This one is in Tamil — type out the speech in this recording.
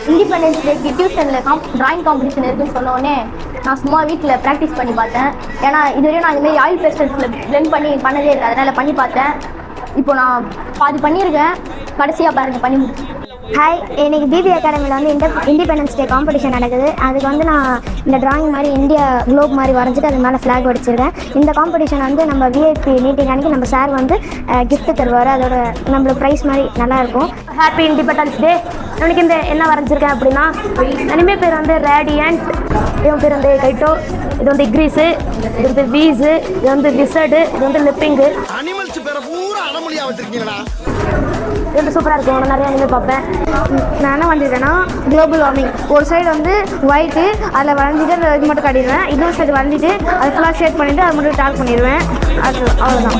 இண்டிபெண்டன்ஸ் டேக்கு டியூஷனில் ட்ராயிங் காம்படிஷன் இருக்குன்னு சொன்னோடனே நான் சும்மா வீட்டில் ப்ராக்டிஸ் பண்ணி பார்த்தேன். ஏன்னா இதுவரையும் நான் இதுமாதிரி ஆயில் பேஸ்டல்ஸில் பிளெண்ட் பண்ணதே இல்லை. அதனால் பண்ணி பார்த்தேன். இப்போ நான் பாதி பண்ணியிருக்கேன். கடைசியாக பாருங்கள் பண்ணி முடிச்சேன். ஹாய், இன்னைக்கு பிபி அகாடமியில் வந்து இண்டிபெண்டன்ஸ் டே காம்படிஷன் நடக்குது. அதுக்கு வந்து நான் இந்த டிராயிங் மாதிரி இந்தியா குளோப் மாதிரி வரைஞ்சிட்டு அது மேலே ஃப்ளாக் வடிச்சிருக்கேன். இந்த காம்படிஷன் வந்து நம்ம விஐபி மீட்டிங் அன்றைக்கி நம்ம சார் வந்து கிஃப்ட் தருவார். அதோட நம்மளுக்கு ப்ரைஸ் மாதிரி நல்லாயிருக்கும். Happy independence day. எனக்கு இந்த என்ன வரைஞ்சிருக்கேன் அப்படின்னா, இனிமே பேர் வந்து ரேடியன்ட், இவன் பேர் வந்து கைட்டோ, இது வந்து இக்ரீஸு, இது வந்து வீஸு, இது வந்து விசடு, இது வந்து லிப்பிங்கு. அனிமல்ஸ் பேரை பூரா அனமொழியாக வச்சுருக்கீங்களா? இது வந்து சூப்பராக இருக்கும். நான் நிறைய அனிமே பார்ப்பேன். நான் என்ன வரைஞ்சிருக்கேன்னா குளோபல் வார்மிங். ஒரு சைடு வந்து ஒயிட்டு, அதில் வரைஞ்சிட்டு இது மட்டும் காட்டிடுவேன். இன்னொரு சைடு வரைஞ்சிட்டு அது ஃபுல்லாக ஷேட் பண்ணிவிட்டு அது மட்டும் டார்க் பண்ணிடுவேன். அது அவ்வளோதான்.